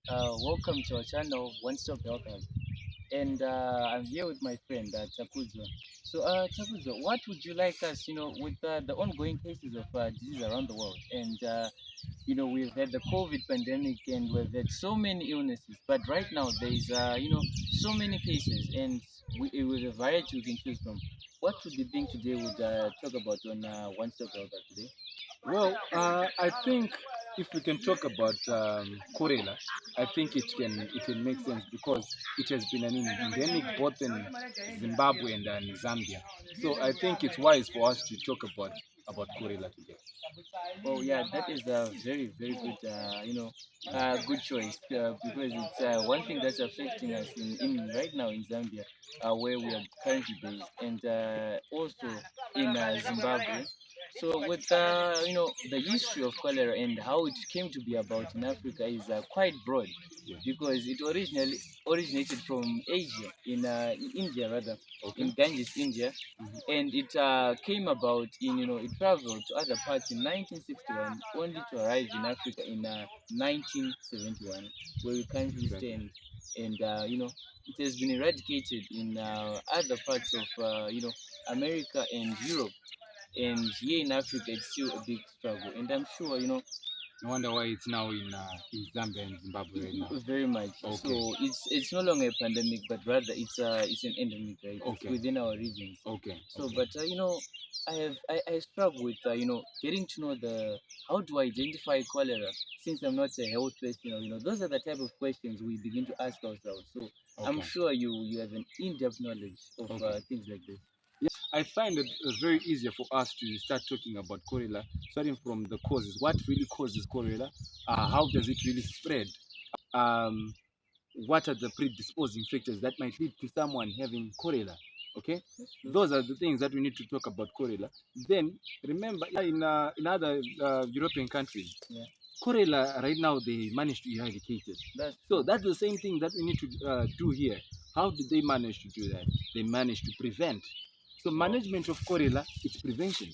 Welcome to our channel, One Stop Health Hub. And I'm here with my friend, Chakuzo. So, Chakuzo, what would you like us, with the ongoing cases of disease around the world? And, we've had the COVID pandemic and we've had so many illnesses. But right now, there's, so many cases and with a variety we can choose from. What would you think today would talk about on One Stop Health Hub today? I think if we can talk about Cholera, I think it can make sense because it has been an endemic both in Zimbabwe and in Zambia. So I think it's wise for us to talk about Cholera today. Oh yeah, that is a very very good good choice because it's one thing that's affecting us in right now in Zambia, where we are currently based, and also in Zimbabwe. So with the history of cholera and how it came to be about in Africa is quite broad Yeah. because it originally originated from Asia in India rather Okay. in Ganges, India, Mhm. and it came about in it traveled to other parts in 1961 only to arrive in Africa in 1971 where we currently Exactly. stand, and it has been eradicated in other parts of America and Europe, and here in Africa it's still a big struggle, and I'm sure No wonder why it's now in Zambia and Zimbabwe right now. very much. So Okay. it's no longer a pandemic, but rather it's an endemic, right? It's Okay. within our regions. Okay. So, Okay. but I struggle with getting to know the how do I identify cholera since I'm not a health professional. Those are the type of questions we begin to ask ourselves. So I'm Okay. sure you have an in-depth knowledge of Okay. things like this. I find it very easier for us to start talking about cholera, starting from the causes. What really causes cholera? How does it really spread? Um, what are the predisposing factors that might lead to someone having cholera? Okay, That's true. those are the things that we need to talk about cholera. Then remember, in other European countries, Yeah, cholera right now they managed to eradicate it. that's So true. that's the same thing that we need to do here. How did they manage to do that? They managed to prevent. So Wow. management of cholera, it's prevention.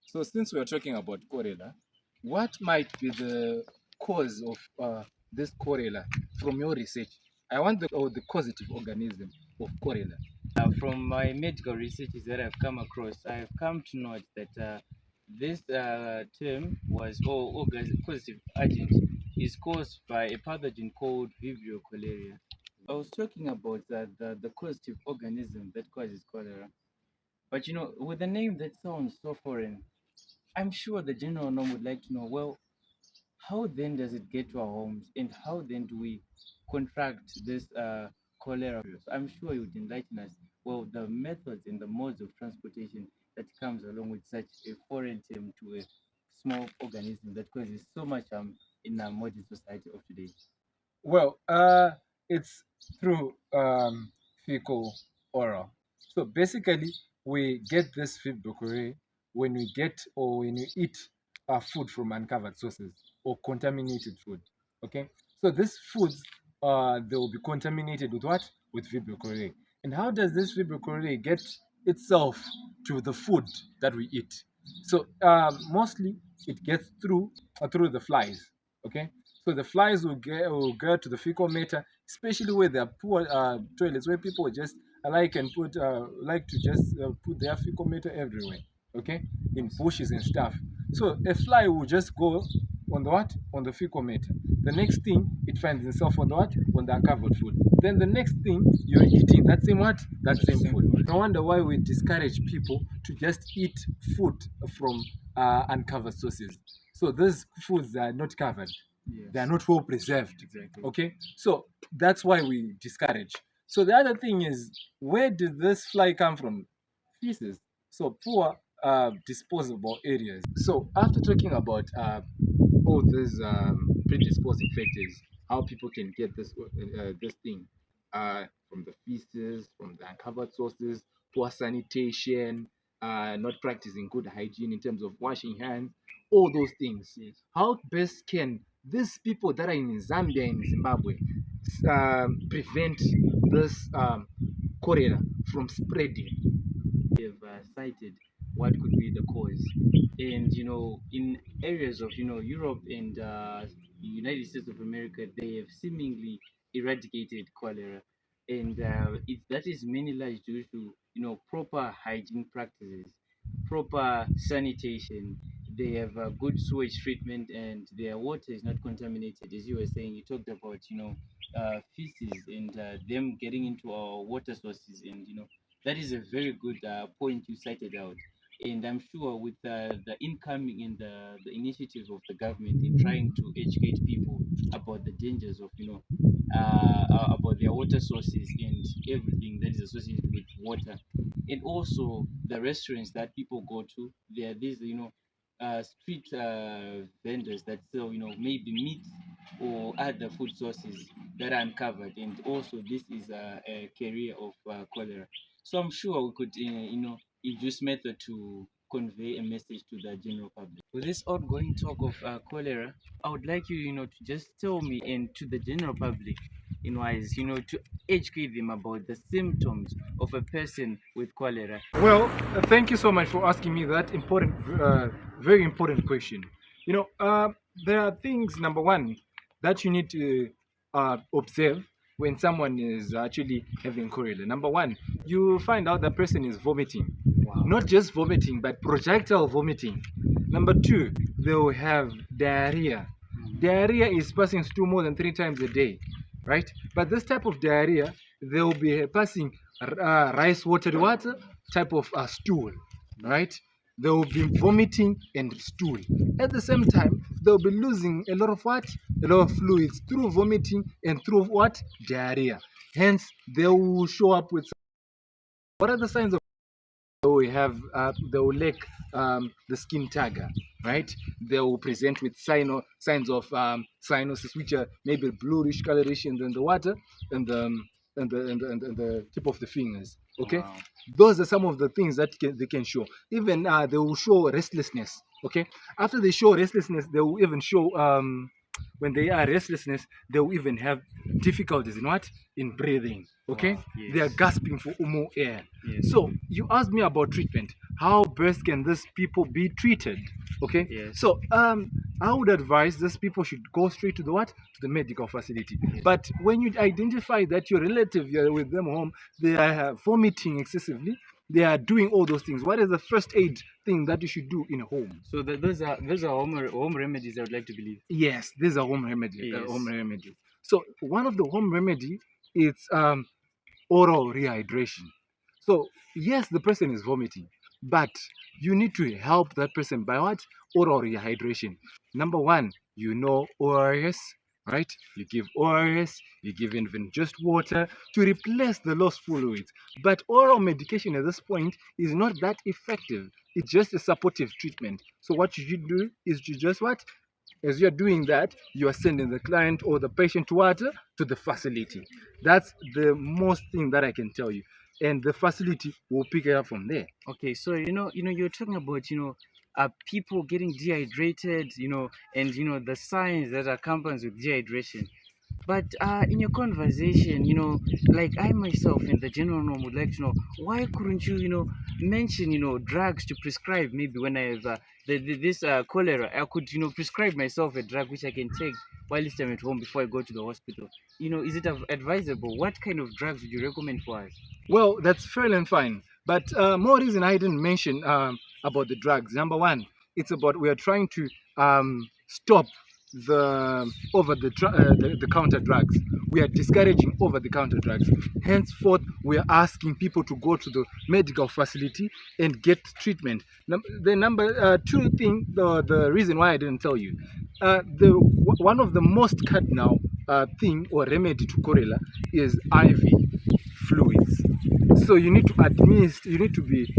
So since we are talking about cholera, what might be the cause of this cholera from your research? I want the causative organism of cholera. From my medical researches that I've come across, I've come to note that this term was, or causative agent is caused by a pathogen called Vibrio cholerae. I was talking about the causative organism that causes cholera. But with a name that sounds so foreign, I'm sure the general norm would like to know, well, how then does it get to our homes, and how then do we contract this cholera virus? I'm sure you would enlighten us. Well, the methods and the modes of transportation that comes along with such a foreign term to a small organism that causes so much in our modern society of today. Well, it's through fecal oral. So basically, we get this fibrochloria when we get or when we eat food from uncovered sources or contaminated food. Okay, so these foods they will be contaminated with what? With fibrochloria. And how does this fibrochloria get itself to the food that we eat? So mostly it gets through the flies. Okay, so the flies will go to the fecal matter, especially where there are poor toilets where people just like to just put their fecal matter everywhere. Okay, in bushes and stuff. So a fly will just go on the what? On the fecal matter. The next thing it finds itself on the what? On the uncovered food. Then the next thing you're eating that same what? That same food. No wonder why we discourage people to just eat food from uncovered sources. So those foods are not covered. They are Yes, not well preserved. exactly. Okay, so that's why we discourage. So the other thing is, where did this fly come from? Feces. So poor disposable areas. So after talking about all these predisposing factors, how people can get this thing from the feces, from the uncovered sources, poor sanitation, not practicing good hygiene in terms of washing hands, all those things. Yes. How best can these people that are in Zambia and Zimbabwe prevent this cholera from spreading? Have cited what could be the cause, and in areas of Europe and United States of America, they have seemingly eradicated cholera, and that is mainly large due to proper hygiene practices, proper sanitation. They have good sewage treatment, and their water is not contaminated. As you were saying, you talked about feces and them getting into our water sources, and that is a very good point you cited out. And I'm sure with the incoming and the initiative of the government in trying to educate people about the dangers of about their water sources and everything that is associated with water, and also the restaurants that people go to, there are these street vendors that sell maybe meat or other food sources that are uncovered, and also this is a carrier of cholera. So I'm sure we could use method to convey a message to the general public. With this ongoing talk of cholera, I would like you, to just tell me and to the general public, as to educate them about the symptoms of a person with cholera. Well, thank you so much for asking me that important, very important question. You know, there are things, number one, that you need to observe when someone is actually having cholera. Number one, you find out the person is vomiting. Wow. Not just vomiting, but projectile vomiting. Number two, they will have diarrhea. Diarrhea is passing through more than 3 times a day, right? But this type of diarrhea, they will be passing rice watered water type of stool, right? They will be vomiting and stool. At the same time, they'll be losing a lot of what? A lot of fluids through vomiting and through what? Diarrhea. Hence, they will show up with. What are the signs of? We have they will lack the skin tagger, right? They will present with signs of cyanosis, which are maybe bluish coloration in the water and the tip of the fingers. Okay, Wow. those are some of the things that they can show. Even they will show restlessness. Okay, after they show restlessness, they will even show when they are restlessness, they will even have difficulties in what? In breathing. Okay, Wow. Yes. they are gasping for more air. Yes. So you asked me about treatment. How best can these people be treated? Okay. Yes. So I would advise these people should go straight to the what? To the medical facility. Yes. But when you identify that your relative, you're with them home, they are vomiting excessively, they are doing all those things. What is the first aid thing that you should do in a home? So those are home remedies I would like to believe. Yes, these are home remedy. Yes. Home remedies. So one of the home remedy is oral rehydration. So yes, the person is vomiting, but you need to help that person by what? Oral rehydration. Number one, ORS, right? You give ORS, you give even just water to replace the lost fluids. But oral medication at this point is not that effective. It's just a supportive treatment. So what you should do is to just what? As you're doing that, you are sending the client or the patient to what? To the facility. That's the most thing that I can tell you. And the facility will pick it up from there. Okay, so you're talking about people getting dehydrated, and the signs that accompanies with dehydration. But in your conversation, like I myself in the general norm would like to know, why couldn't you, mention, drugs to prescribe? Maybe when I have this cholera, I could, prescribe myself a drug which I can take while I'm at home before I go to the hospital. Is it advisable? What kind of drugs would you recommend for us? Well, that's fair and fine. But more reason I didn't mention about the drugs. Number one, it's about we are trying to stop the the counter drugs. We are discouraging over the counter drugs. Henceforth, we are asking people to go to the medical facility and get treatment. The number two thing, the reason why I didn't tell you, one of the most cardinal thing or remedy to cholera is IV fluids. So you need to be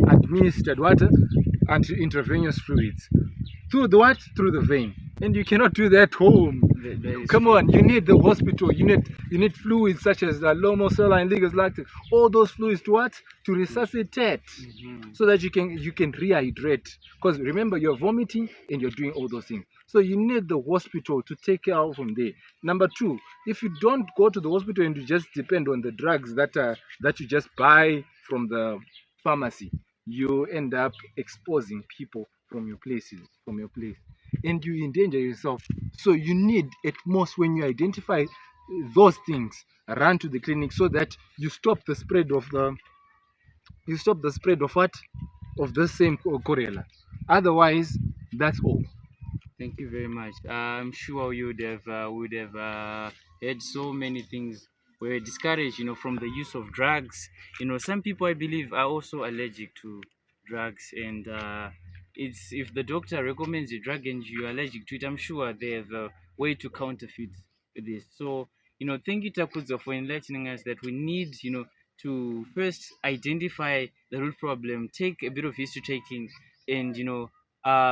administered water and intravenous fluids through the what? Through the vein. And you cannot do that at home. Come on, you need the hospital. You need fluids such as lomo, saline, ligas, lactic. All those fluids to what? To resuscitate, so that you can rehydrate. Because remember, you're vomiting and you're doing all those things. So you need the hospital to take care of from there. Number two, if you don't go to the hospital and you just depend on the drugs that you just buy from the pharmacy, you end up exposing people from your place, and you endanger yourself. So you need, at most, when you identify those things, run to the clinic so that you stop the spread of what, of the same cholera. Otherwise, that's all. Thank you very much. I'm sure you would have heard so many things were discouraged, from the use of drugs. Some people I believe are also allergic to drugs, and it's if the doctor recommends a drug and you're allergic to it, I'm sure there's a way to counterfeit this. So, thank you, Takuzo, for enlightening us that we need, to first identify the root problem, take a bit of history taking, and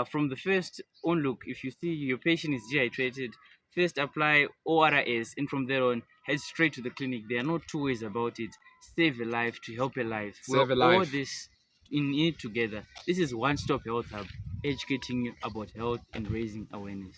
from the first onlook, if you see your patient is dehydrated, first apply ORS, and from there on, head straight to the clinic. There are no two ways about it. Save a life to help a life. We're Save a all life. this in it together. This is One Stop Health Hub, educating you about health and raising awareness.